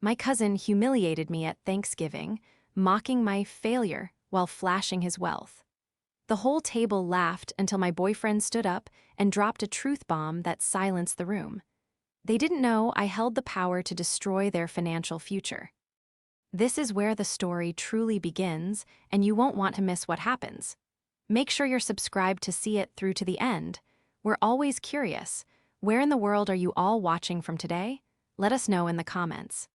My cousin humiliated me at Thanksgiving, mocking my failure while flashing his wealth. The whole table laughed until my boyfriend stood up and dropped a truth bomb that silenced the room. They didn't know I held the power to destroy their financial future. This is where the story truly begins, and you won't want to miss what happens. Make sure you're subscribed to see it through to the end. We're always curious. Where in the world are you all watching from today? Let us know in the comments.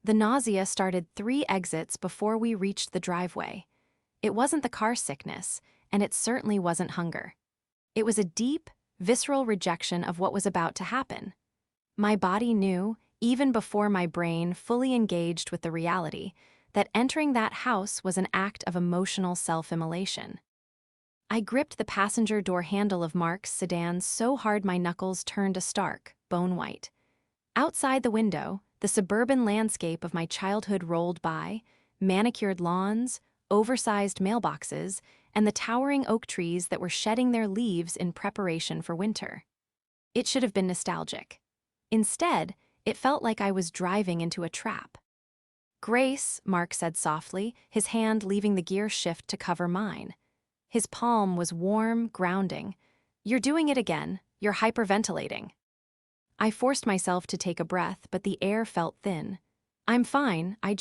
The nausea started 3 exits before we reached the driveway. It wasn't the car sickness, and it certainly wasn't hunger. It was a deep, visceral rejection of what was about to happen. My body knew, even before my brain fully engaged with the reality, that entering that house was an act of emotional self-immolation. I gripped the passenger door handle of Mark's sedan so hard my knuckles turned a stark, bone white. Outside the window, the suburban landscape of my childhood rolled by, manicured lawns, oversized mailboxes, and the towering oak trees that were shedding their leaves in preparation for winter. It should have been nostalgic. Instead, it felt like I was driving into a trap. "Grace," Mark said softly, his hand leaving the gear shift to cover mine. His palm was warm, grounding. "You're doing it again. You're hyperventilating." I forced myself to take a breath, but the air felt thin. "I'm fine. I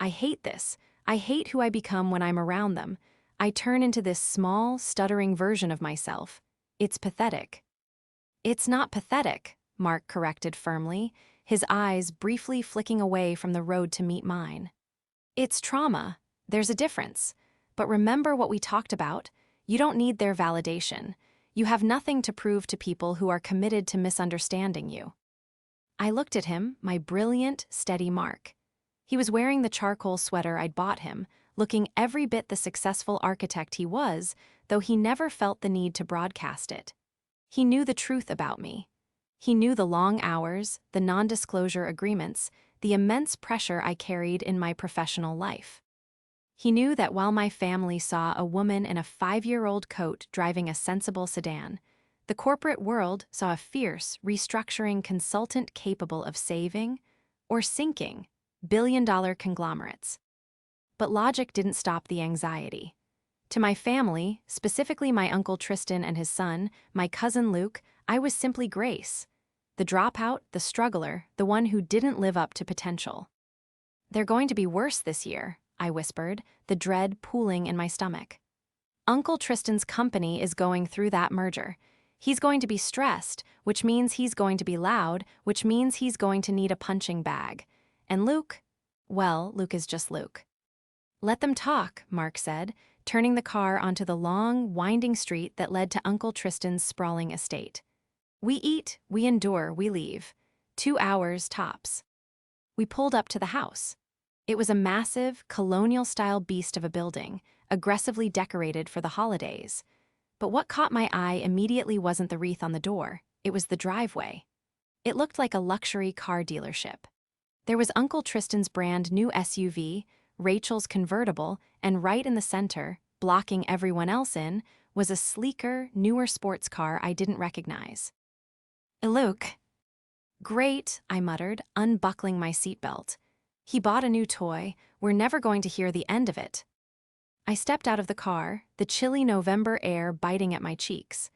hate this. I hate who I become when I'm around them. I turn into this small, stuttering version of myself. It's pathetic." "It's not pathetic," Mark corrected firmly, his eyes briefly flicking away from the road to meet mine. "It's trauma. There's a difference. But remember what we talked about? You don't need their validation. You have nothing to prove to people who are committed to misunderstanding you." I looked at him, my brilliant, steady Mark. He was wearing the charcoal sweater I'd bought him, looking every bit the successful architect he was, though he never felt the need to broadcast it. He knew the truth about me. He knew the long hours, the non-disclosure agreements, the immense pressure I carried in my professional life. He knew that while my family saw a woman in a 5-year-old coat driving a sensible sedan, the corporate world saw a fierce, restructuring consultant capable of saving or sinking billion-dollar conglomerates. But logic didn't stop the anxiety. To my family, specifically my Uncle Tristan and his son, my cousin Luke, I was simply Grace. The dropout, the struggler, the one who didn't live up to potential. "They're going to be worse this year," I whispered, the dread pooling in my stomach. "Uncle Tristan's company is going through that merger. He's going to be stressed, which means he's going to be loud, which means he's going to need a punching bag. And Luke? Well, Luke is just Luke." "Let them talk," Mark said, turning the car onto the long, winding street that led to Uncle Tristan's sprawling estate. "We eat, we endure, we leave. 2 hours tops." We pulled up to the house. It was a massive, colonial-style beast of a building, aggressively decorated for the holidays. But what caught my eye immediately wasn't the wreath on the door, it was the driveway. It looked like a luxury car dealership. There was Uncle Tristan's brand new SUV, Rachel's convertible, and right in the center, blocking everyone else in, was a sleeker, newer sports car I didn't recognize. "Luke." "Great," I muttered, unbuckling my seatbelt. "He bought a new toy. We're never going to hear the end of it." I stepped out of the car, the chilly November air biting at my cheeks.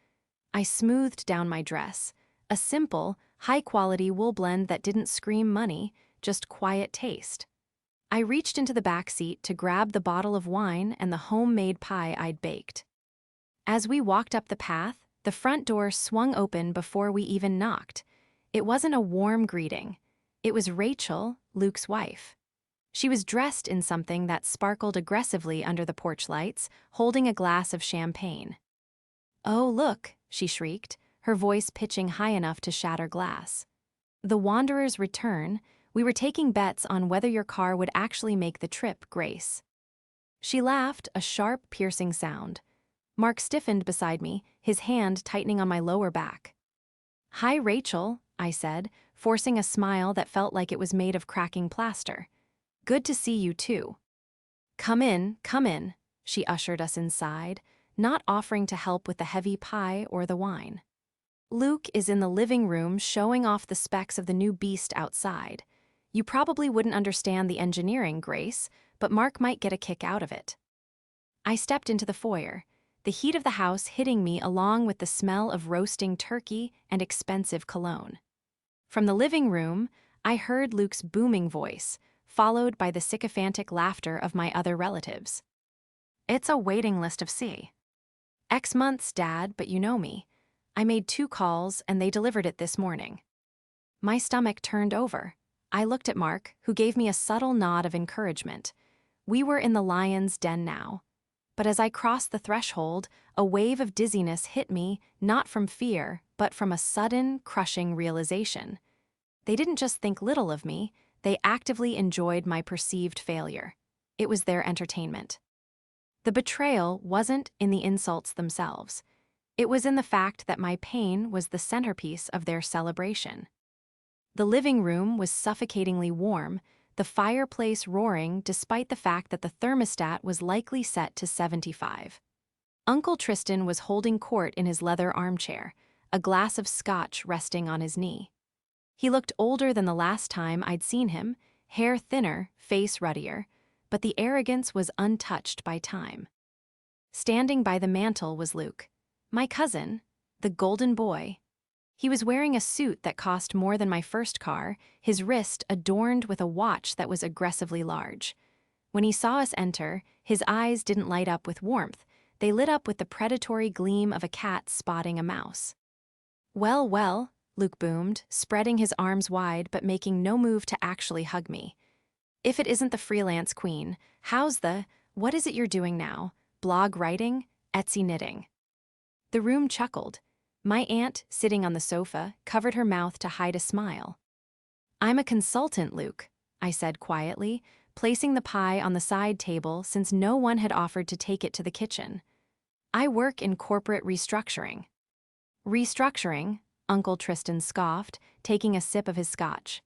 I smoothed down my dress, a simple, high-quality wool blend that didn't scream money, just quiet taste. I reached into the back seat to grab the bottle of wine and the homemade pie I'd baked. As we walked up the path, the front door swung open before we even knocked. It wasn't a warm greeting. It was Rachel, Luke's wife. She was dressed in something that sparkled aggressively under the porch lights, holding a glass of champagne. "Oh, look," she shrieked, her voice pitching high enough to shatter glass. "The Wanderer's return. We were taking bets on whether your car would actually make the trip, Grace." She laughed, a sharp, piercing sound. Mark stiffened beside me, his hand tightening on my lower back. "Hi, Rachel," I said, forcing a smile that felt like it was made of cracking plaster. "Good to see you, too." Come in," she ushered us inside, not offering to help with the heavy pie or the wine. Luke is in the living room showing off the specs of the new beast outside. You probably wouldn't understand the engineering, Grace, but Mark might get a kick out of it. I stepped into the foyer, the heat of the house hitting me along with the smell of roasting turkey and expensive cologne. From the living room, I heard Luke's booming voice, followed by the sycophantic laughter of my other relatives. It's a waiting list of X months, Dad, but you know me. I made 2 calls and they delivered it this morning. My stomach turned over. I looked at Mark, who gave me a subtle nod of encouragement. We were in the lion's den now. But as I crossed the threshold, a wave of dizziness hit me, not from fear, but from a sudden, crushing realization. They didn't just think little of me, they actively enjoyed my perceived failure. It was their entertainment. The betrayal wasn't in the insults themselves. It was in the fact that my pain was the centerpiece of their celebration. The living room was suffocatingly warm, the fireplace roaring despite the fact that the thermostat was likely set to 75. Uncle Tristan was holding court in his leather armchair, a glass of scotch resting on his knee. He looked older than the last time I'd seen him, hair thinner, face ruddier, but the arrogance was untouched by time. Standing by the mantel was Luke, my cousin, the golden boy. He was wearing a suit that cost more than my first car, his wrist adorned with a watch that was aggressively large. When he saw us enter, his eyes didn't light up with warmth, they lit up with the predatory gleam of a cat spotting a mouse. Well, well, Luke boomed, spreading his arms wide but making no move to actually hug me. If it isn't the freelance queen, what is it you're doing now? Blog writing? Etsy knitting? The room chuckled. My aunt, sitting on the sofa, covered her mouth to hide a smile. I'm a consultant, Luke, I said quietly, placing the pie on the side table since no one had offered to take it to the kitchen. I work in corporate restructuring. Restructuring? Uncle Tristan scoffed, taking a sip of his scotch.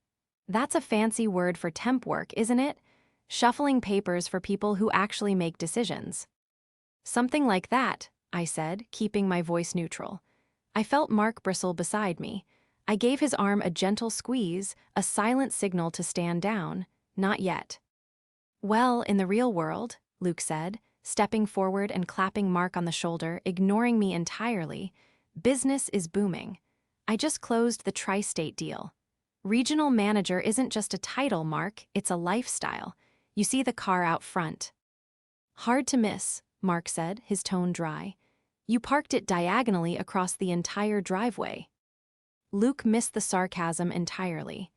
That's a fancy word for temp work, isn't it? Shuffling papers for people who actually make decisions. Something like that, I said, keeping my voice neutral. I felt Mark bristle beside me. I gave his arm a gentle squeeze, a silent signal to stand down. Not yet. Well, in the real world, Luke said, stepping forward and clapping Mark on the shoulder, ignoring me entirely, business is booming. I just closed the tri-state deal. Regional manager isn't just a title, Mark, it's a lifestyle. You see the car out front. Hard to miss, Mark said, his tone dry. You parked it diagonally across the entire driveway. Luke missed the sarcasm entirely.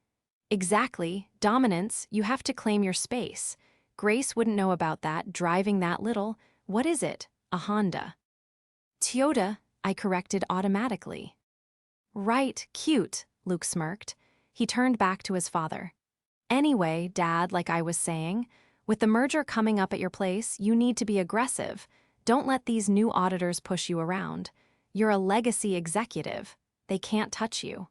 Exactly, dominance, you have to claim your space. Grace wouldn't know about that, driving that little. What is it? A Honda. Toyota, I corrected automatically. Right, cute, Luke smirked. He turned back to his father. Anyway, Dad, like I was saying, with the merger coming up at your place, you need to be aggressive. Don't let these new auditors push you around. You're a legacy executive. They can't touch you.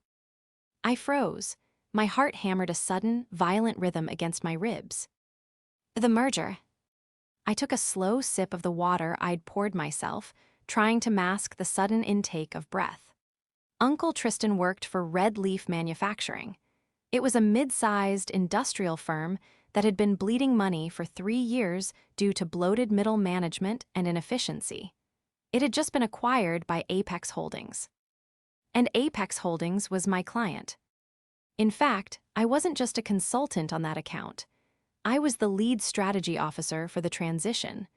I froze. My heart hammered a sudden, violent rhythm against my ribs. The merger. I took a slow sip of the water I'd poured myself, trying to mask the sudden intake of breath. Uncle Tristan worked for Red Leaf Manufacturing. It was a mid-sized industrial firm that had been bleeding money for 3 years due to bloated middle management and inefficiency. It had just been acquired by Apex Holdings. And Apex Holdings was my client. In fact, I wasn't just a consultant on that account. I was the lead strategy officer for the transition.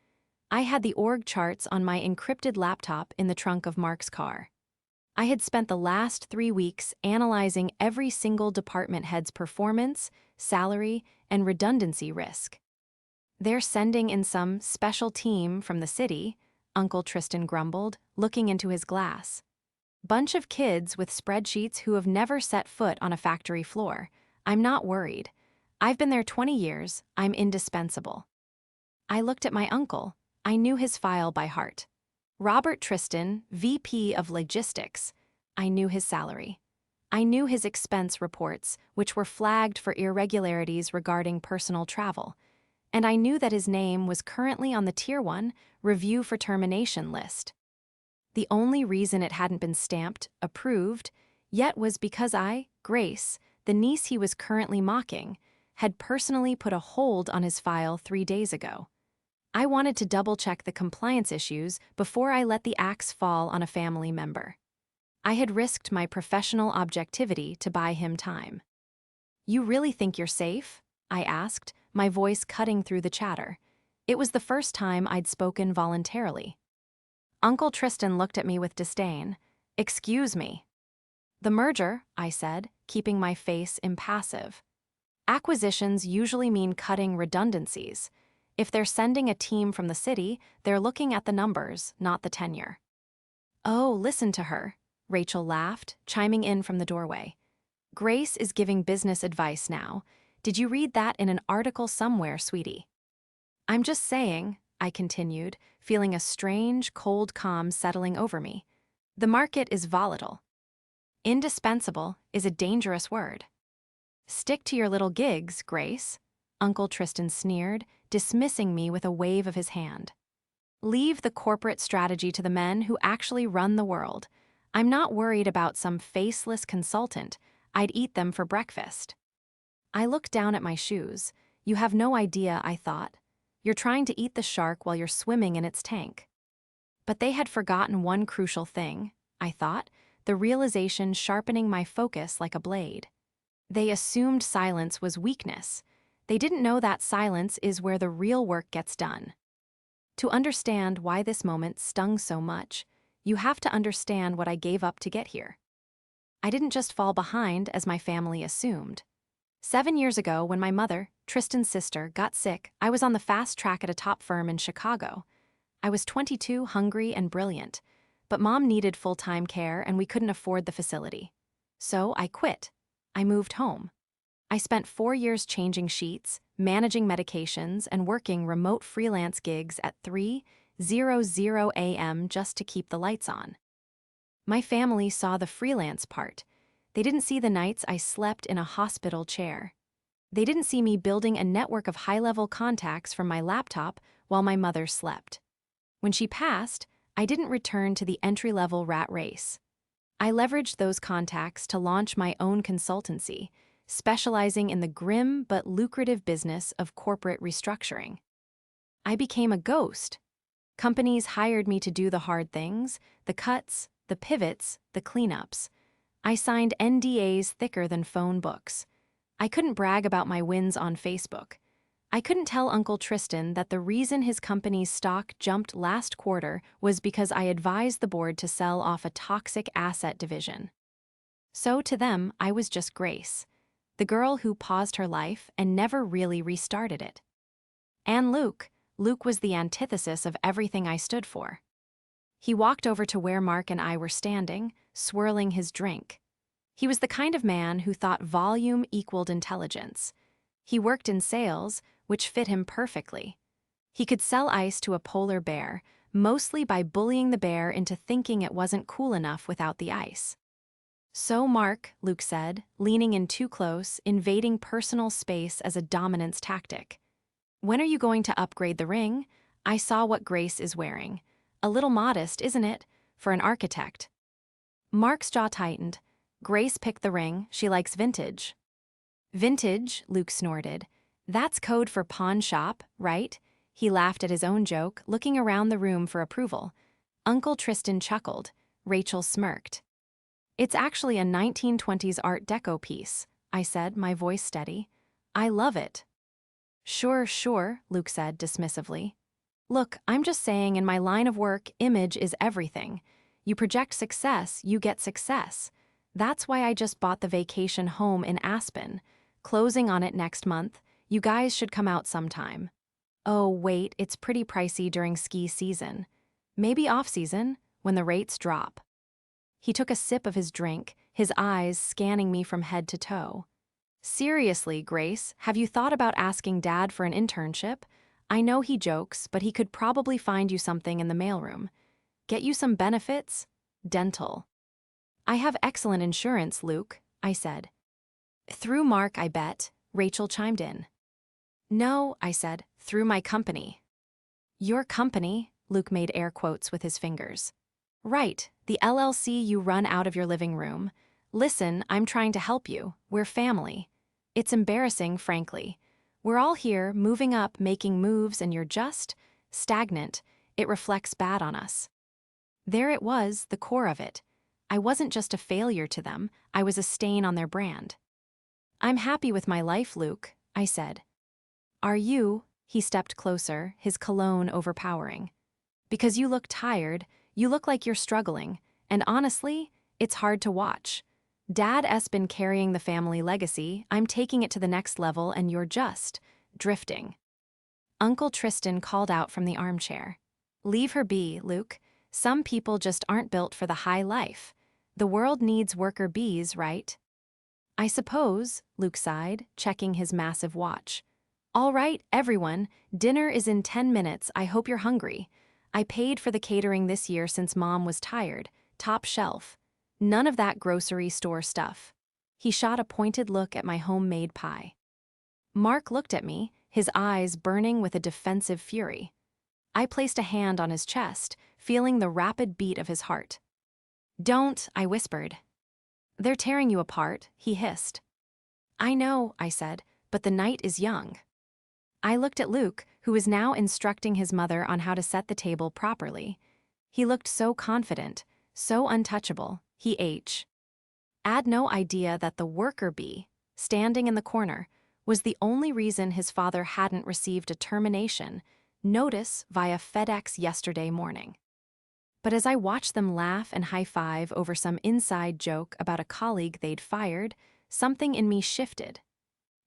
I had the org charts on my encrypted laptop in the trunk of Mark's car. I had spent the last 3 weeks analyzing every single department head's performance, salary, and redundancy risk. They're sending in some special team from the city, Uncle Tristan grumbled, looking into his glass. Bunch of kids with spreadsheets who have never set foot on a factory floor. I'm not worried. I've been there 20 years, I'm indispensable. I looked at my uncle. I knew his file by heart. Robert Tristan, VP of Logistics. I knew his salary. I knew his expense reports, which were flagged for irregularities regarding personal travel. And I knew that his name was currently on the Tier 1 review for termination list. The only reason it hadn't been stamped, approved, yet was because I, Grace, the niece he was currently mocking, had personally put a hold on his file 3 days ago. I wanted to double-check the compliance issues before I let the axe fall on a family member. I had risked my professional objectivity to buy him time. "You really think you're safe?" I asked, my voice cutting through the chatter. It was the first time I'd spoken voluntarily. Uncle Tristan looked at me with disdain. "Excuse me." "The merger," I said, keeping my face impassive. "Acquisitions usually mean cutting redundancies. If they're sending a team from the city, they're looking at the numbers, not the tenure." "Oh, listen to her," Rachel laughed, chiming in from the doorway. "Grace is giving business advice now. Did you read that in an article somewhere, sweetie?" "I'm just saying," I continued, feeling a strange, cold calm settling over me. "The market is volatile. Indispensable is a dangerous word." "Stick to your little gigs, Grace," Uncle Tristan sneered, dismissing me with a wave of his hand. "Leave the corporate strategy to the men who actually run the world. I'm not worried about some faceless consultant. I'd eat them for breakfast." I looked down at my shoes. "You have no idea," I thought. "You're trying to eat the shark while you're swimming in its tank." But they had forgotten one crucial thing, I thought, the realization sharpening my focus like a blade. They assumed silence was weakness. They didn't know that silence is where the real work gets done. To understand why this moment stung so much, you have to understand what I gave up to get here. I didn't just fall behind as my family assumed. 7 years ago, when my mother, Tristan's sister, got sick, I was on the fast track at a top firm in Chicago. I was 22, hungry and brilliant, but Mom needed full-time care and we couldn't afford the facility. So I quit. I moved home. I spent 4 years changing sheets, managing medications, and working remote freelance gigs at 3:00 a.m. just to keep the lights on. My family saw the freelance part. They didn't see the nights I slept in a hospital chair. They didn't see me building a network of high-level contacts from my laptop while my mother slept. When she passed, I didn't return to the entry-level rat race. I leveraged those contacts to launch my own consultancy, specializing in the grim but lucrative business of corporate restructuring. I became a ghost. Companies hired me to do the hard things, the cuts, the pivots, the cleanups. I signed NDAs thicker than phone books. I couldn't brag about my wins on Facebook. I couldn't tell Uncle Tristan that the reason his company's stock jumped last quarter was because I advised the board to sell off a toxic asset division. So to them, I was just Grace, the girl who paused her life and never really restarted it. And Luke was the antithesis of everything I stood for. He walked over to where Mark and I were standing, swirling his drink. He was the kind of man who thought volume equaled intelligence. He worked in sales, which fit him perfectly. He could sell ice to a polar bear, mostly by bullying the bear into thinking it wasn't cool enough without the ice. "So, Mark," Luke said, leaning in too close, invading personal space as a dominance tactic. "When are you going to upgrade the ring? I saw what Grace is wearing. A little modest, isn't it, for an architect?" Mark's jaw tightened. "Grace picked the ring. She likes vintage." "Vintage," Luke snorted. "That's code for pawn shop, right?" He laughed at his own joke, looking around the room for approval. Uncle Tristan chuckled. Rachel smirked. "It's actually a 1920s Art Deco piece," I said, my voice steady. "I love it." Sure, Luke said dismissively. "Look, I'm just saying in my line of work, image is everything. You project success, you get success. That's why I just bought the vacation home in Aspen. Closing on it next month. You guys should come out sometime. Oh, wait, it's pretty pricey during ski season. Maybe off-season, when the rates drop." He took a sip of his drink, his eyes scanning me from head to toe. "Seriously, Grace, have you thought about asking Dad for an internship? I know he jokes, but he could probably find you something in the mailroom. Get you some benefits? Dental." "I have excellent insurance, Luke," I said. "Through Mark, I bet," Rachel chimed in. "No," I said, "through my company." "Your company?" Luke made air quotes with his fingers. "Right, the LLC you run out of your living room. Listen, I'm trying to help you. We're family." It's embarrassing, frankly. We're all here, moving up, making moves, and you're just stagnant. It reflects bad on us. There it was, the core of it. I wasn't just a failure to them, I was a stain on their brand. I'm happy with my life, Luke, I said. Are you? He stepped closer, his cologne overpowering. Because you look tired, you look like you're struggling, and honestly, it's hard to watch. Dad's been carrying the family legacy, I'm taking it to the next level, and you're just drifting. Uncle Tristan called out from the armchair. Leave her be, Luke. Some people just aren't built for the high life. The world needs worker bees, right? I suppose, Luke sighed, checking his massive watch. All right, everyone, dinner is in 10 minutes, I hope you're hungry. I paid for the catering this year since Mom was tired, top shelf. None of that grocery store stuff. He shot a pointed look at my homemade pie. Mark looked at me, his eyes burning with a defensive fury. I placed a hand on his chest, feeling the rapid beat of his heart. Don't, I whispered. They're tearing you apart, he hissed. I know, I said, but the night is young. I looked at Luke, who was now instructing his mother on how to set the table properly. He looked so confident, so untouchable, had no idea that the worker bee, standing in the corner, was the only reason his father hadn't received a termination notice via FedEx yesterday morning. But as I watched them laugh and high-five over some inside joke about a colleague they'd fired, something in me shifted.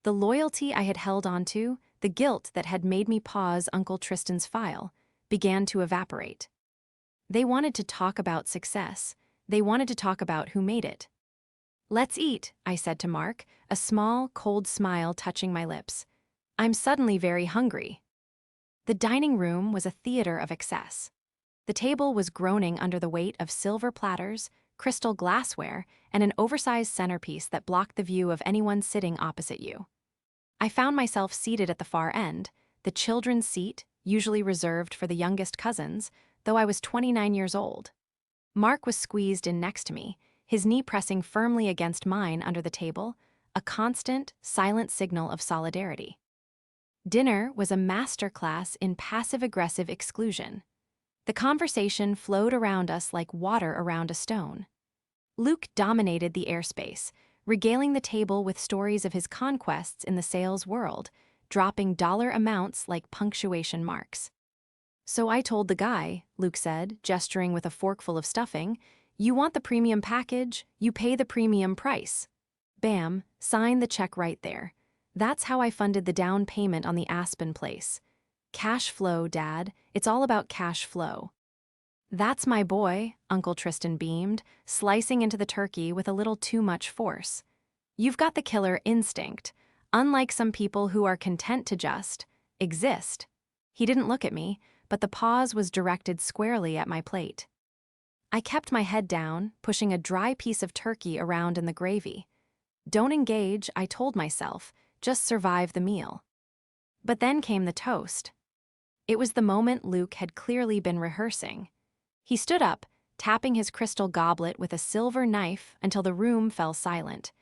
The loyalty I had held onto, the guilt that had made me pause Uncle Tristan's file, began to evaporate. They wanted to talk about success. They wanted to talk about who made it. Let's eat, I said to Mark, a small, cold smile touching my lips. I'm suddenly very hungry. The dining room was a theater of excess. The table was groaning under the weight of silver platters, crystal glassware, and an oversized centerpiece that blocked the view of anyone sitting opposite you. I found myself seated at the far end, the children's seat, usually reserved for the youngest cousins, though I was 29 years old. Mark was squeezed in next to me, his knee pressing firmly against mine under the table, a constant, silent signal of solidarity. Dinner was a masterclass in passive-aggressive exclusion. The conversation flowed around us like water around a stone. Luke dominated the airspace, regaling the table with stories of his conquests in the sales world, dropping dollar amounts like punctuation marks. So I told the guy, Luke said, gesturing with a forkful of stuffing, you want the premium package, you pay the premium price. Bam, sign the check right there. That's how I funded the down payment on the Aspen place. Cash flow, Dad. It's all about cash flow. That's my boy, Uncle Tristan beamed, slicing into the turkey with a little too much force. You've got the killer instinct, unlike some people who are content to just exist. He didn't look at me, but the pause was directed squarely at my plate. I kept my head down, pushing a dry piece of turkey around in the gravy. Don't engage, I told myself, just survive the meal. But then came the toast. It was the moment Luke had clearly been rehearsing. He stood up, tapping his crystal goblet with a silver knife until the room fell silent.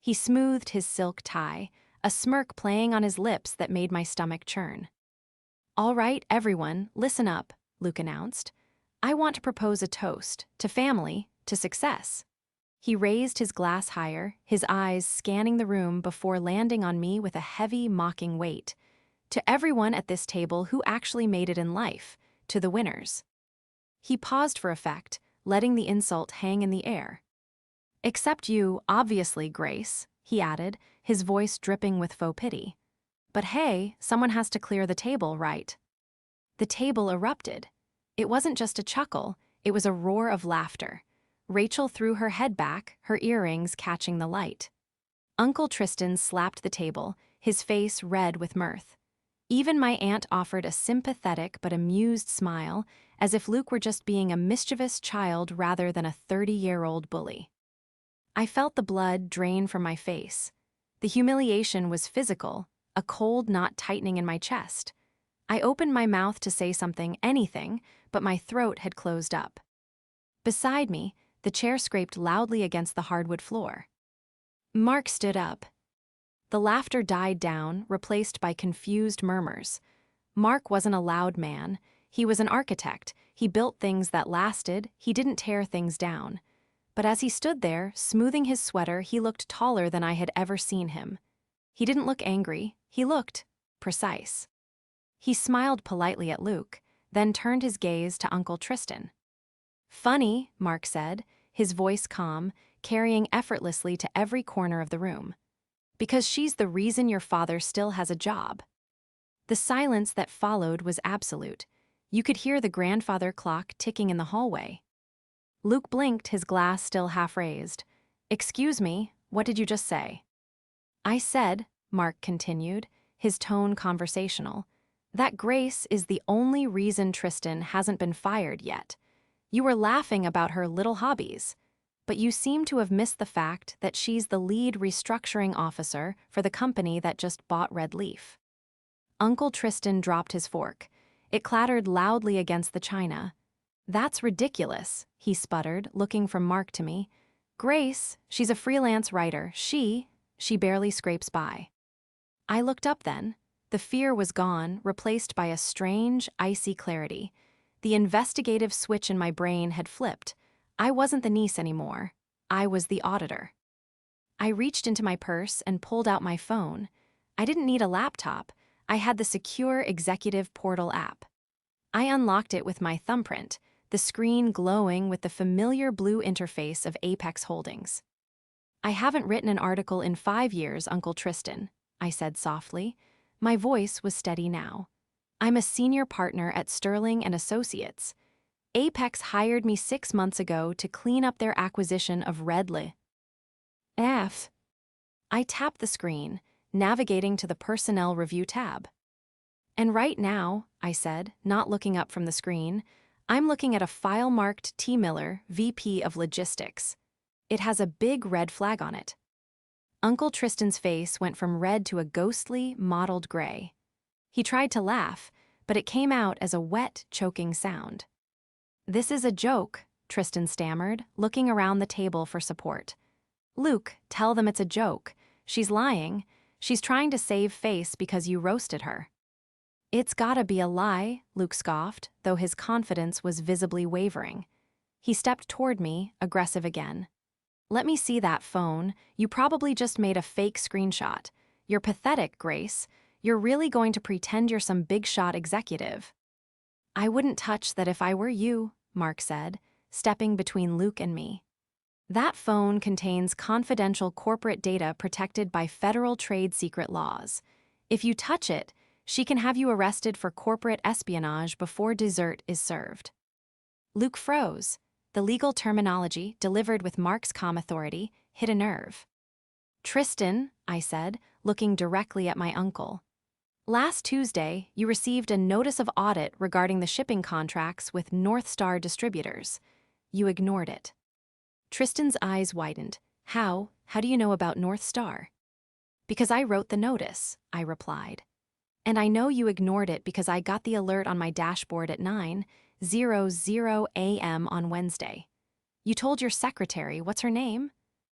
He smoothed his silk tie, a smirk playing on his lips that made my stomach churn. All right, everyone, listen up, Luke announced. I want to propose a toast, to family, to success. He raised his glass higher, his eyes scanning the room before landing on me with a heavy, mocking weight. To everyone at this table who actually made it in life, to the winners. He paused for effect, letting the insult hang in the air. Except you, obviously, Grace, he added, his voice dripping with faux pity. But hey, someone has to clear the table, right? The table erupted. It wasn't just a chuckle, it was a roar of laughter. Rachel threw her head back, her earrings catching the light. Uncle Tristan slapped the table, his face red with mirth. Even my aunt offered a sympathetic but amused smile, as if Luke were just being a mischievous child rather than a 30-year-old bully. I felt the blood drain from my face. The humiliation was physical, a cold knot tightening in my chest. I opened my mouth to say something, anything, but my throat had closed up. Beside me, the chair scraped loudly against the hardwood floor. Mark stood up. The laughter died down, replaced by confused murmurs. Mark wasn't a loud man. He was an architect. He built things that lasted. He didn't tear things down. But as he stood there, smoothing his sweater, he looked taller than I had ever seen him. He didn't look angry. He looked precise. He smiled politely at Luke, then turned his gaze to Uncle Tristan. "Funny," Mark said, his voice calm, carrying effortlessly to every corner of the room. "Because she's the reason your father still has a job." The silence that followed was absolute. You could hear the grandfather clock ticking in the hallway. Luke blinked, his glass still half raised. "Excuse me, what did you just say?" "I said," Mark continued, his tone conversational, "that Grace is the only reason Tristan hasn't been fired yet. You were laughing about her little hobbies, but you seem to have missed the fact that she's the lead restructuring officer for the company that just bought Red Leaf." Uncle Tristan dropped his fork. It clattered loudly against the china. "That's ridiculous," he sputtered, looking from Mark to me. "Grace, she's a freelance writer. She barely scrapes by." I looked up then. The fear was gone, replaced by a strange, icy clarity. The investigative switch in my brain had flipped. I wasn't the niece anymore. I was the auditor. I reached into my purse and pulled out my phone. I didn't need a laptop. I had the secure executive portal app. I unlocked it with my thumbprint, the screen glowing with the familiar blue interface of Apex Holdings. "I haven't written an article in 5 years, Uncle Tristan," I said softly. My voice was steady now. "I'm a senior partner at Sterling and Associates. Apex hired me 6 months ago to clean up their acquisition of Red Leaf." I tapped the screen, navigating to the Personnel Review tab. "And right now," I said, not looking up from the screen, "I'm looking at a file marked T. Miller, VP of Logistics. It has a big red flag on it." Uncle Tristan's face went from red to a ghostly, mottled gray. He tried to laugh, but it came out as a wet, choking sound. "This is a joke," Tristan stammered, looking around the table for support. "Luke, tell them it's a joke. She's lying. She's trying to save face because you roasted her." "It's gotta be a lie," Luke scoffed, though his confidence was visibly wavering. He stepped toward me, aggressive again. "Let me see that phone. You probably just made a fake screenshot. You're pathetic, Grace. You're really going to pretend you're some big-shot executive." "I wouldn't touch that if I were you," Mark said, stepping between Luke and me. "That phone contains confidential corporate data protected by federal trade secret laws. If you touch it, she can have you arrested for corporate espionage before dessert is served." Luke froze. The legal terminology, delivered with Mark's calm authority, hit a nerve. "Tristan," I said, looking directly at my uncle, "last Tuesday, you received a notice of audit regarding the shipping contracts with North Star Distributors. You ignored it." Tristan's eyes widened. How do you know about North Star?" "Because I wrote the notice," I replied. "And I know you ignored it because I got the alert on my dashboard at 9:00 a.m. on Wednesday. You told your secretary, what's her name?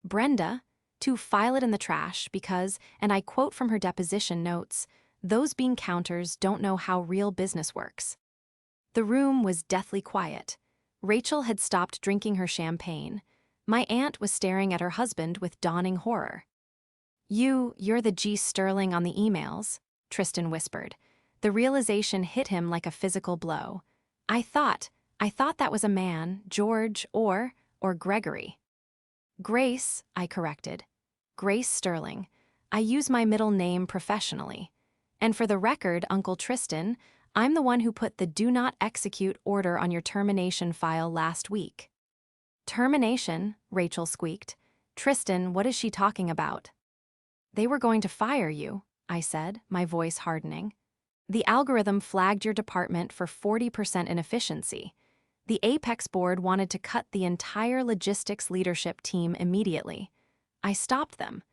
Brenda, to file it in the trash because, and I quote from her deposition notes, 'those bean counters don't know how real business works.'" The room was deathly quiet. Rachel had stopped drinking her champagne. My aunt was staring at her husband with dawning horror. You're the G. Sterling on the emails," Tristan whispered. The realization hit him like a physical blow. I thought that was a man, George or Gregory." "Grace," I corrected. "Grace Sterling. I use my middle name professionally. And for the record, Uncle Tristan, I'm the one who put the do not execute order on your termination file last week." "Termination?" Rachel squeaked. "Tristan, what is she talking about?" "They were going to fire you," I said, my voice hardening. "The algorithm flagged your department for 40% inefficiency. The Apex board wanted to cut the entire logistics leadership team immediately. I stopped them.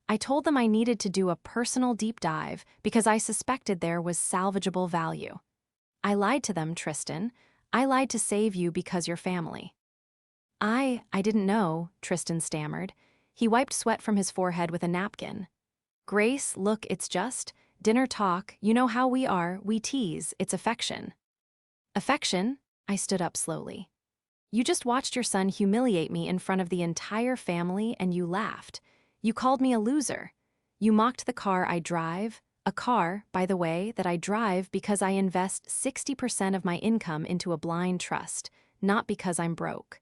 I told them I needed to do a personal deep dive because I suspected there was salvageable value. I lied to them, Tristan. I lied to save you because you're family." I didn't know," Tristan stammered. He wiped sweat from his forehead with a napkin. Grace, look, it's just dinner talk. You know how we are, we tease, it's affection. Affection? I stood up slowly. You just watched your son humiliate me in front of the entire family and you laughed. You called me a loser. You mocked the car I drive, a car, by the way, that I drive because I invest 60% of my income into a blind trust, not because I'm broke.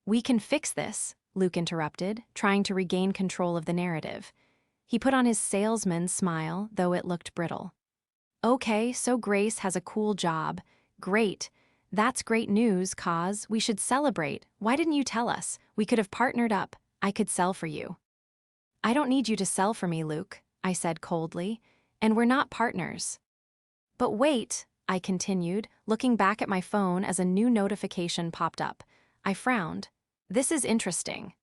We can fix this, Luke interrupted, trying to regain control of the narrative. He put on his salesman's smile, though it looked brittle. Okay, so Grace has a cool job. Great. That's great news, cause we should celebrate. Why didn't you tell us? We could have partnered up. I could sell for you. I don't need you to sell for me, Luke, I said coldly, and we're not partners. But wait, I continued, looking back at my phone as a new notification popped up. I frowned. This is interesting.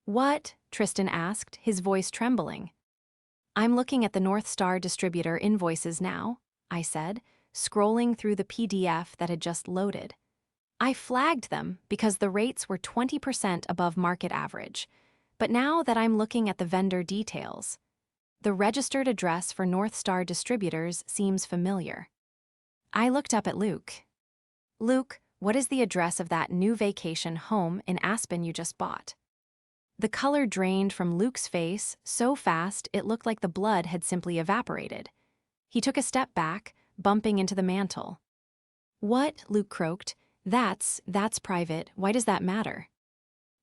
What? Tristan asked, his voice trembling. I'm looking at the North Star distributor invoices now, I said, scrolling through the PDF that had just loaded. I flagged them because the rates were 20% above market average. But now that I'm looking at the vendor details, the registered address for North Star distributors seems familiar. I looked up at Luke. Luke, what is the address of that new vacation home in Aspen you just bought? The color drained from Luke's face so fast it looked like the blood had simply evaporated. He took a step back, bumping into the mantel. What? Luke croaked. That's private. Why does that matter?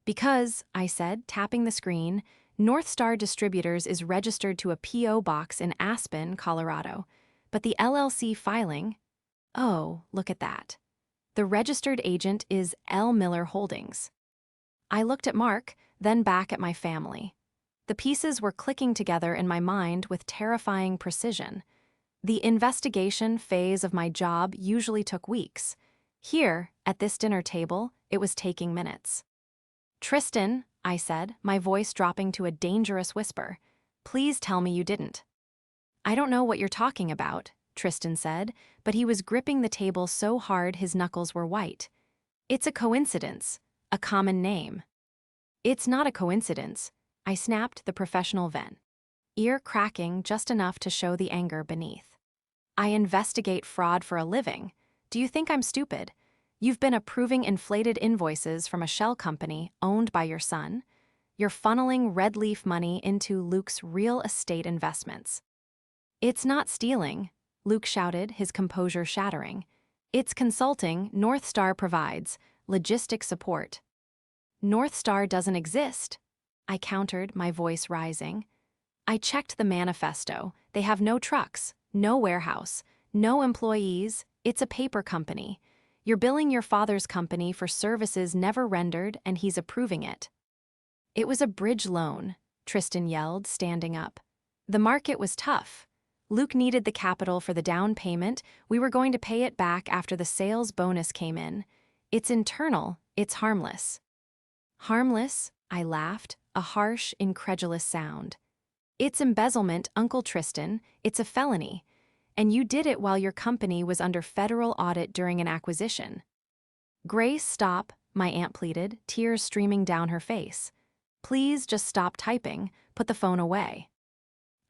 Because, I said, tapping the screen, North Star Distributors is registered to a P.O. box in Aspen, Colorado. But the LLC filing... Oh, look at that. The registered agent is L. Miller Holdings. I looked at Mark, then back at my family. The pieces were clicking together in my mind with terrifying precision. The investigation phase of my job usually took weeks. Here, at this dinner table, it was taking minutes. Tristan, I said, my voice dropping to a dangerous whisper, please tell me you didn't. I don't know what you're talking about, Tristan said, but he was gripping the table so hard his knuckles were white. It's a coincidence, a common name. It's not a coincidence, I snapped the professional ven, ear cracking just enough to show the anger beneath. I investigate fraud for a living. Do you think I'm stupid? You've been approving inflated invoices from a shell company owned by your son. You're funneling red leaf money into Luke's real estate investments. It's not stealing, Luke shouted, his composure shattering. It's consulting North Star provides, logistic support. North Star doesn't exist, I countered, my voice rising. I checked the manifesto. They have no trucks, no warehouse, no employees. It's a paper company. You're billing your father's company for services never rendered, and he's approving it. It was a bridge loan, Tristan yelled, standing up. The market was tough. Luke needed the capital for the down payment. We were going to pay it back after the sales bonus came in. It's internal, it's harmless. Harmless? I laughed, a harsh, incredulous sound. It's embezzlement, Uncle Tristan. It's a felony. And you did it while your company was under federal audit during an acquisition. Grace, stop, my aunt pleaded, tears streaming down her face. Please just stop typing, put the phone away.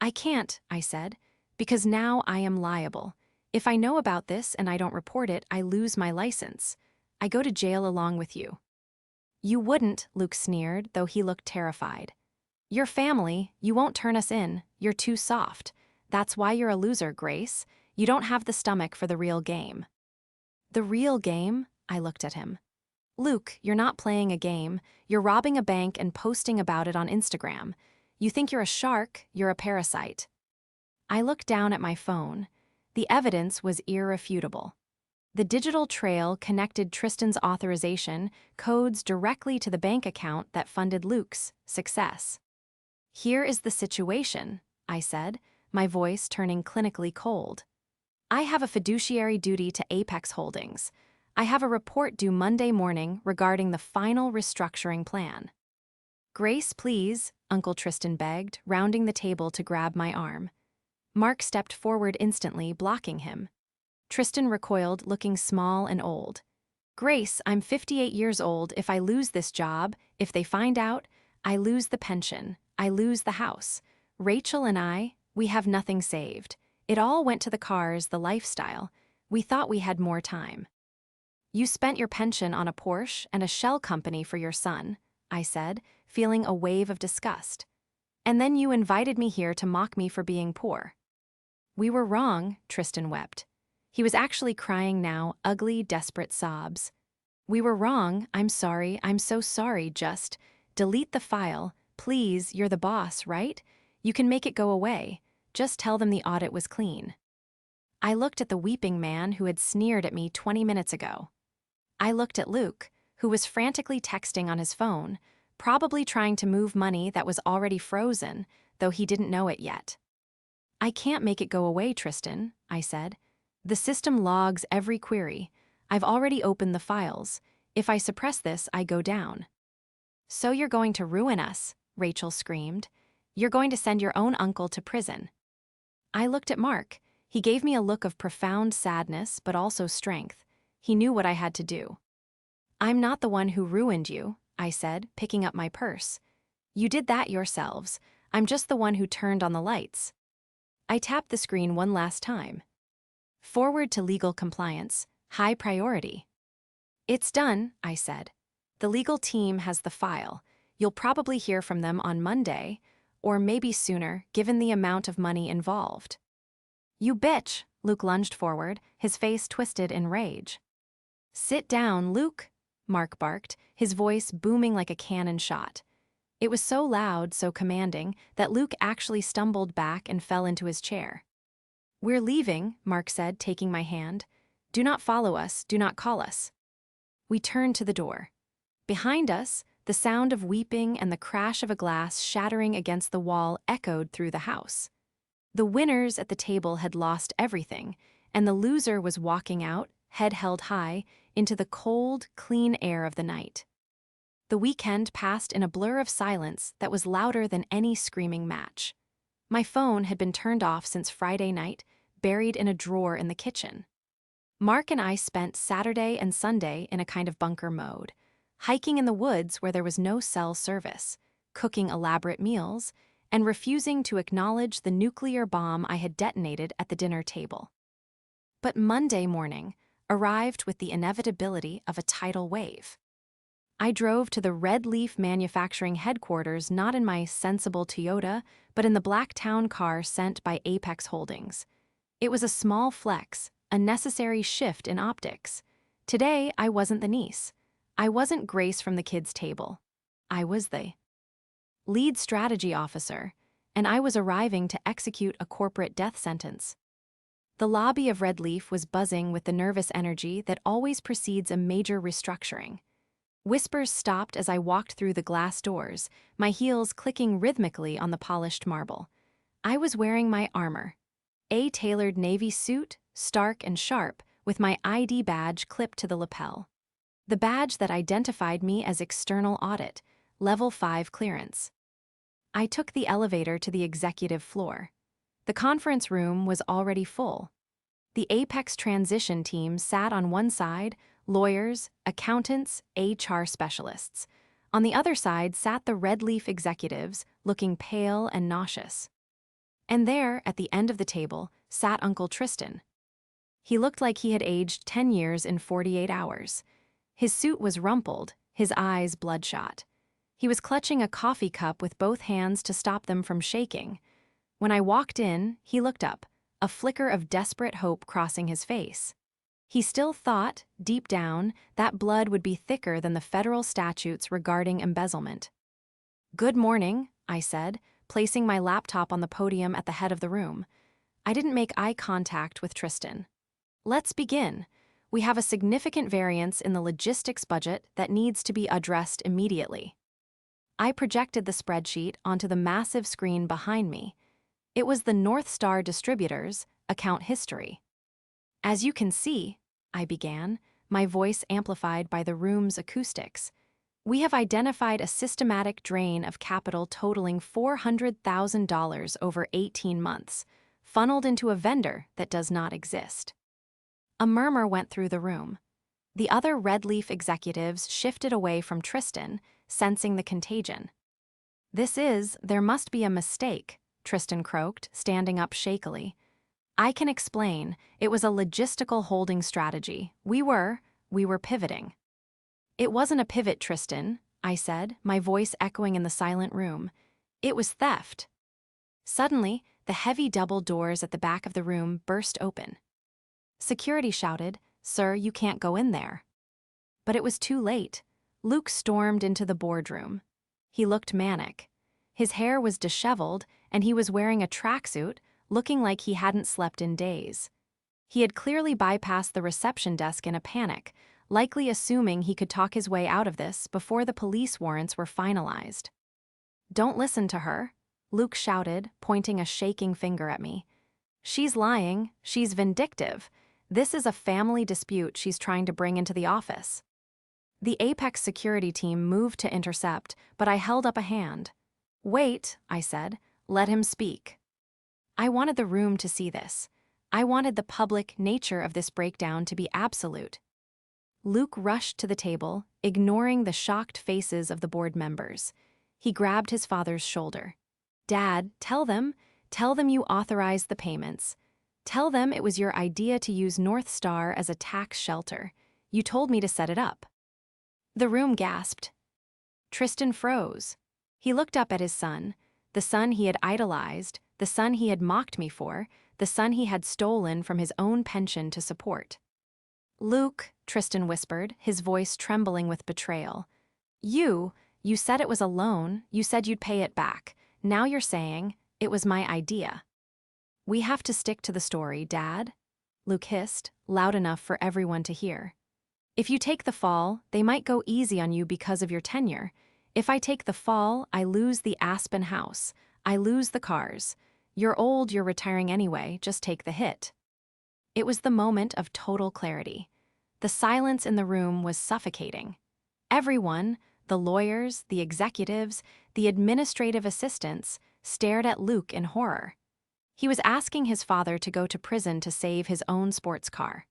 I can't, I said, because now I am liable. If I know about this and I don't report it, I lose my license. I go to jail along with you. You wouldn't, Luke sneered, though he looked terrified. Your family, you won't turn us in, you're too soft. That's why you're a loser, Grace. You don't have the stomach for the real game. The real game? I looked at him. Luke, you're not playing a game. You're robbing a bank and posting about it on Instagram. You think you're a shark, you're a parasite. I looked down at my phone. The evidence was irrefutable. The digital trail connected Tristan's authorization codes directly to the bank account that funded Luke's success. Here is the situation, I said, my voice turning clinically cold. I have a fiduciary duty to Apex Holdings. I have a report due Monday morning regarding the final restructuring plan. Grace, please, Uncle Tristan begged, rounding the table to grab my arm. Mark stepped forward instantly, blocking him. Tristan recoiled, looking small and old. Grace, I'm 58 years old. If I lose this job, if they find out, I lose the pension, I lose the house. Rachel and I, we have nothing saved. It all went to the cars, the lifestyle. We thought we had more time. You spent your pension on a Porsche and a shell company for your son, I said, feeling a wave of disgust. And then you invited me here to mock me for being poor. We were wrong, Tristan wept. He was actually crying now, ugly, desperate sobs. We were wrong, I'm sorry, I'm so sorry, just delete the file, please, you're the boss, right? You can make it go away, just tell them the audit was clean. I looked at the weeping man who had sneered at me 20 minutes ago. I looked at Luke, who was frantically texting on his phone, probably trying to move money that was already frozen, though he didn't know it yet. I can't make it go away, Tristan, I said. The system logs every query. I've already opened the files. If I suppress this, I go down. So you're going to ruin us, Rachel screamed. You're going to send your own uncle to prison. I looked at Mark. He gave me a look of profound sadness, but also strength. He knew what I had to do. I'm not the one who ruined you, I said, picking up my purse. You did that yourselves. I'm just the one who turned on the lights. I tapped the screen one last time. Forward to legal compliance, high priority. It's done, I said. The legal team has the file. You'll probably hear from them on Monday, or maybe sooner, given the amount of money involved. You bitch, Luke lunged forward, his face twisted in rage. Sit down, Luke, Mark barked, his voice booming like a cannon shot. It was so loud, so commanding, that Luke actually stumbled back and fell into his chair. We're leaving, Mark said, taking my hand. Do not follow us, do not call us. We turned to the door. Behind us, the sound of weeping and the crash of a glass shattering against the wall echoed through the house. The winners at the table had lost everything, and the loser was walking out, head held high, into the cold, clean air of the night. The weekend passed in a blur of silence that was louder than any screaming match. My phone had been turned off since Friday night, buried in a drawer in the kitchen. Mark and I spent Saturday and Sunday in a kind of bunker mode, hiking in the woods where there was no cell service, cooking elaborate meals, and refusing to acknowledge the nuclear bomb I had detonated at the dinner table. But Monday morning arrived with the inevitability of a tidal wave. I drove to the Red Leaf Manufacturing headquarters not in my sensible Toyota, but in the black town car sent by Apex Holdings. It was a small flex, a necessary shift in optics. Today, I wasn't the niece. I wasn't Grace from the kids' table. I was the lead strategy officer, and I was arriving to execute a corporate death sentence. The lobby of Red Leaf was buzzing with the nervous energy that always precedes a major restructuring. Whispers stopped as I walked through the glass doors, my heels clicking rhythmically on the polished marble. I was wearing my armor, a tailored navy suit, stark and sharp, with my ID badge clipped to the lapel. The badge that identified me as external audit, level 5 clearance. I took the elevator to the executive floor. The conference room was already full. The Apex transition team sat on one side, lawyers, accountants, HR specialists. On the other side sat the Red Leaf executives, looking pale and nauseous. And there, at the end of the table, sat Uncle Tristan. He looked like he had aged 10 years in 48 hours. His suit was rumpled, his eyes bloodshot. He was clutching a coffee cup with both hands to stop them from shaking. When I walked in, he looked up, a flicker of desperate hope crossing his face. He still thought, deep down, that blood would be thicker than the federal statutes regarding embezzlement. Good morning, I said, placing my laptop on the podium at the head of the room. I didn't make eye contact with Tristan. Let's begin. We have a significant variance in the logistics budget that needs to be addressed immediately. I projected the spreadsheet onto the massive screen behind me. It was the North Star Distributors' account history. As you can see, I began, my voice amplified by the room's acoustics, we have identified a systematic drain of capital totaling $400,000 over 18 months, funneled into a vendor that does not exist. A murmur went through the room. The other Red Leaf executives shifted away from Tristan, sensing the contagion. There must be a mistake, Tristan croaked, standing up shakily. I can explain. It was a logistical holding strategy. We were pivoting. It wasn't a pivot, Tristan, I said, my voice echoing in the silent room. It was theft. Suddenly, the heavy double doors at the back of the room burst open. Security shouted, "Sir, you can't go in there." But it was too late. Luke stormed into the boardroom. He looked manic. His hair was disheveled, and he was wearing a tracksuit, looking like he hadn't slept in days. He had clearly bypassed the reception desk in a panic, likely assuming he could talk his way out of this before the police warrants were finalized. "Don't listen to her," Luke shouted, pointing a shaking finger at me. "She's lying, she's vindictive. This is a family dispute she's trying to bring into the office." The Apex security team moved to intercept, but I held up a hand. "Wait," I said, "let him speak." I wanted the room to see this. I wanted the public nature of this breakdown to be absolute. Luke rushed to the table, ignoring the shocked faces of the board members. He grabbed his father's shoulder. "Dad, tell them you authorized the payments. Tell them it was your idea to use North Star as a tax shelter. You told me to set it up." The room gasped. Tristan froze. He looked up at his son, the son he had idolized, the son he had mocked me for, the son he had stolen from his own pension to support. "Luke," Tristan whispered, his voice trembling with betrayal. You said it was a loan, you said you'd pay it back. Now you're saying, it was my idea." "We have to stick to the story, Dad," Luke hissed, loud enough for everyone to hear. "If you take the fall, they might go easy on you because of your tenure. If I take the fall, I lose the Aspen house. I lose the cars. You're old, you're retiring anyway, just take the hit." It was the moment of total clarity. The silence in the room was suffocating. Everyone, the lawyers, the executives, the administrative assistants, stared at Luke in horror. He was asking his father to go to prison to save his own sports car.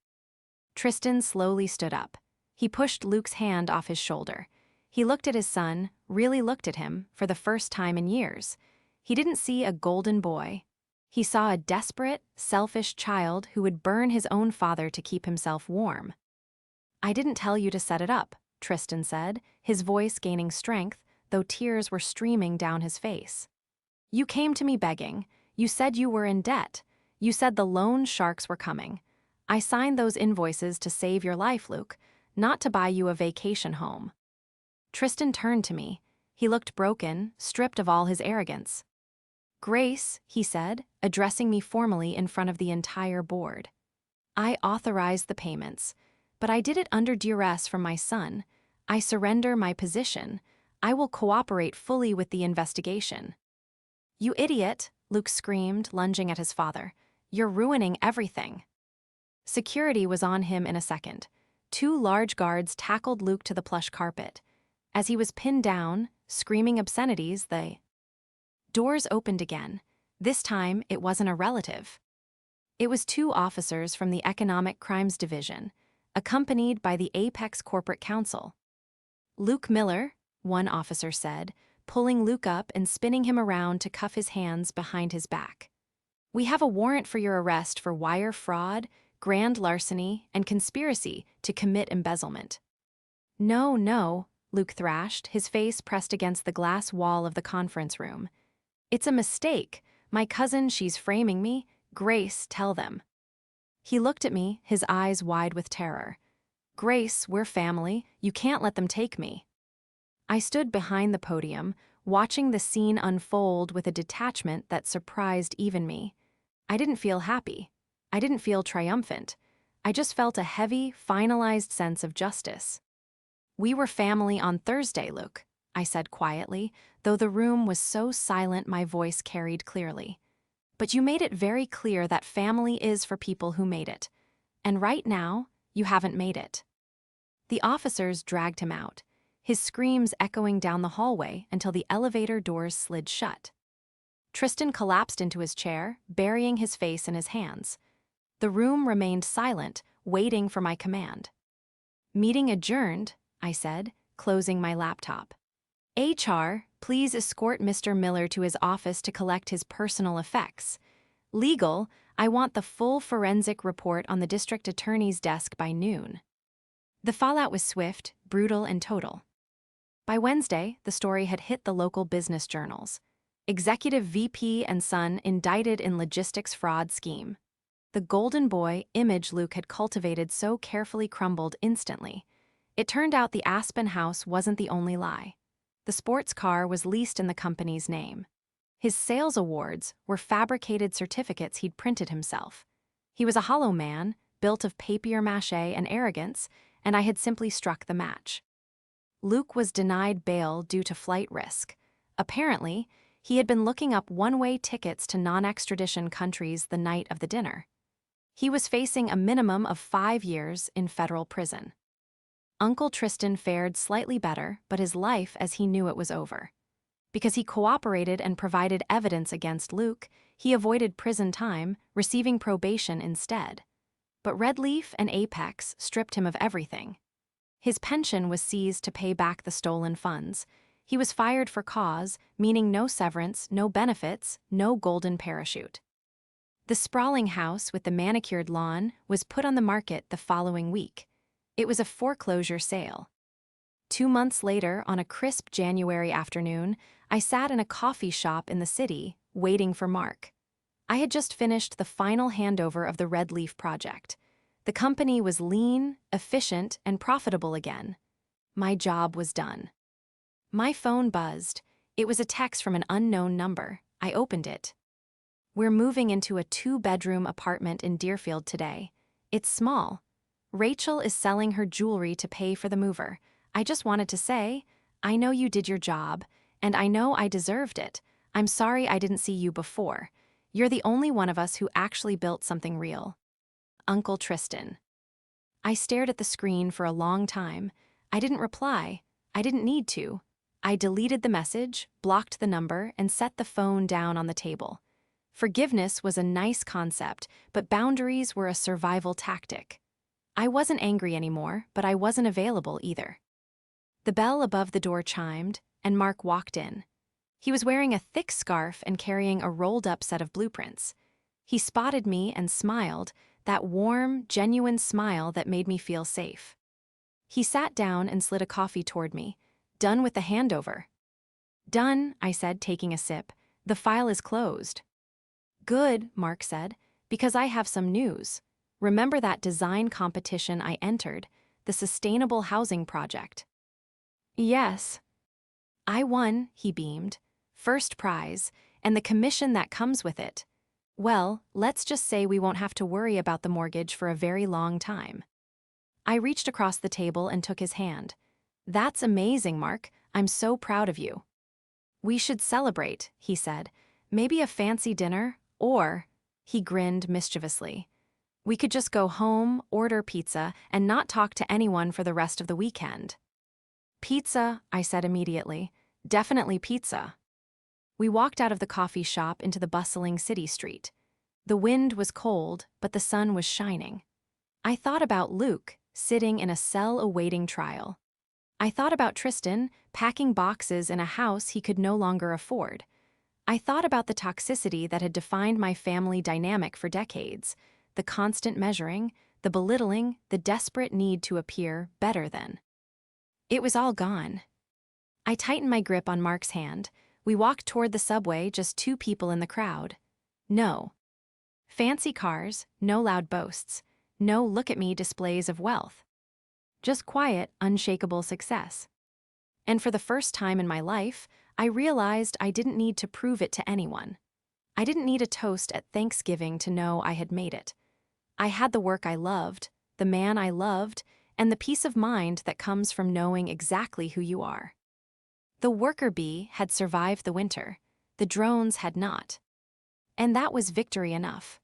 Tristan slowly stood up. He pushed Luke's hand off his shoulder. He looked at his son, really looked at him, for the first time in years. He didn't see a golden boy. He saw a desperate, selfish child who would burn his own father to keep himself warm. "I didn't tell you to set it up," Tristan said, his voice gaining strength, though tears were streaming down his face. "You came to me begging. You said you were in debt. You said the loan sharks were coming. I signed those invoices to save your life, Luke, not to buy you a vacation home." Tristan turned to me. He looked broken, stripped of all his arrogance. "Grace," he said, addressing me formally in front of the entire board. "I authorized the payments, but I did it under duress from my son. I surrender my position. I will cooperate fully with the investigation." "You idiot," Luke screamed, lunging at his father. "You're ruining everything." Security was on him in a second. 2 large guards tackled Luke to the plush carpet. As he was pinned down, screaming obscenities, the doors opened again. This time, it wasn't a relative. It was 2 officers from the Economic Crimes Division, accompanied by the Apex Corporate Counsel. "Luke Miller," one officer said, pulling Luke up and spinning him around to cuff his hands behind his back. "We have a warrant for your arrest for wire fraud, grand larceny, and conspiracy to commit embezzlement." No, Luke thrashed, his face pressed against the glass wall of the conference room. "It's a mistake. My cousin, she's framing me. Grace, tell them." He looked at me, his eyes wide with terror. "Grace, we're family. You can't let them take me." I stood behind the podium, watching the scene unfold with a detachment that surprised even me. I didn't feel happy. I didn't feel triumphant. I just felt a heavy, finalized sense of justice. "We were family on Thursday, Luke," I said quietly, though the room was so silent my voice carried clearly. "But you made it very clear that family is for people who made it. And right now, you haven't made it." The officers dragged him out, his screams echoing down the hallway until the elevator doors slid shut. Tristan collapsed into his chair, burying his face in his hands. The room remained silent, waiting for my command. "Meeting adjourned," I said, closing my laptop. "HR, Please escort Mr. Miller to his office to collect his personal effects. Legal, I want the full forensic report on the district attorney's desk by noon. The fallout was swift, brutal, and total. By Wednesday, the story had hit the local business journals. Executive VP and son indicted in logistics fraud scheme. The golden boy image Luke had cultivated so carefully crumbled instantly. It turned out the Aspen house wasn't the only lie. The sports car was leased in the company's name. His sales awards were fabricated certificates he'd printed himself. He was a hollow man, built of papier-mâché and arrogance, and I had simply struck the match. Luke was denied bail due to flight risk. Apparently, he had been looking up one-way tickets to non-extradition countries the night of the dinner. He was facing a minimum of 5 years in federal prison. Uncle Tristan fared slightly better, but his life as he knew it was over. Because he cooperated and provided evidence against Luke, he avoided prison time, receiving probation instead. But Red Leaf and Apex stripped him of everything. His pension was seized to pay back the stolen funds. He was fired for cause, meaning no severance, no benefits, no golden parachute. The sprawling house with the manicured lawn was put on the market the following week. It was a foreclosure sale. 2 months later, on a crisp January afternoon, I sat in a coffee shop in the city, waiting for Mark. I had just finished the final handover of the Red Leaf project. The company was lean, efficient, and profitable again. My job was done. My phone buzzed. It was a text from an unknown number. I opened it. We're moving into a 2-bedroom apartment in Deerfield today. It's small. Rachel is selling her jewelry to pay for the mover. I just wanted to say, I know you did your job, and I know I deserved it. I'm sorry I didn't see you before. You're the only one of us who actually built something real. Uncle Tristan. I stared at the screen for a long time. I didn't reply. I didn't need to. I deleted the message, blocked the number, and set the phone down on the table. Forgiveness was a nice concept, but boundaries were a survival tactic. I wasn't angry anymore, but I wasn't available either. The bell above the door chimed, and Mark walked in. He was wearing a thick scarf and carrying a rolled-up set of blueprints. He spotted me and smiled, that warm, genuine smile that made me feel safe. He sat down and slid a coffee toward me. Done with the handover. Done, I said, taking a sip. The file is closed. Good, Mark said, because I have some news. Remember that design competition I entered, the sustainable housing project? Yes. I won, he beamed. First prize, and the commission that comes with it. Well, let's just say we won't have to worry about the mortgage for a very long time. I reached across the table and took his hand. That's amazing, Mark. I'm so proud of you. We should celebrate, he said. Maybe a fancy dinner, or, he grinned mischievously, we could just go home, order pizza, and not talk to anyone for the rest of the weekend. Pizza, I said immediately. Definitely pizza. We walked out of the coffee shop into the bustling city street. The wind was cold, but the sun was shining. I thought about Luke, sitting in a cell awaiting trial. I thought about Tristan, packing boxes in a house he could no longer afford. I thought about the toxicity that had defined my family dynamic for decades, the constant measuring, the belittling, the desperate need to appear better than. It was all gone. I tightened my grip on Mark's hand. We walked toward the subway, just 2 people in the crowd. No fancy cars, no loud boasts, no look-at-me displays of wealth. Just quiet, unshakable success. And for the first time in my life, I realized I didn't need to prove it to anyone. I didn't need a toast at Thanksgiving to know I had made it. I had the work I loved, the man I loved, and the peace of mind that comes from knowing exactly who you are. The worker bee had survived the winter. The drones had not. And that was victory enough.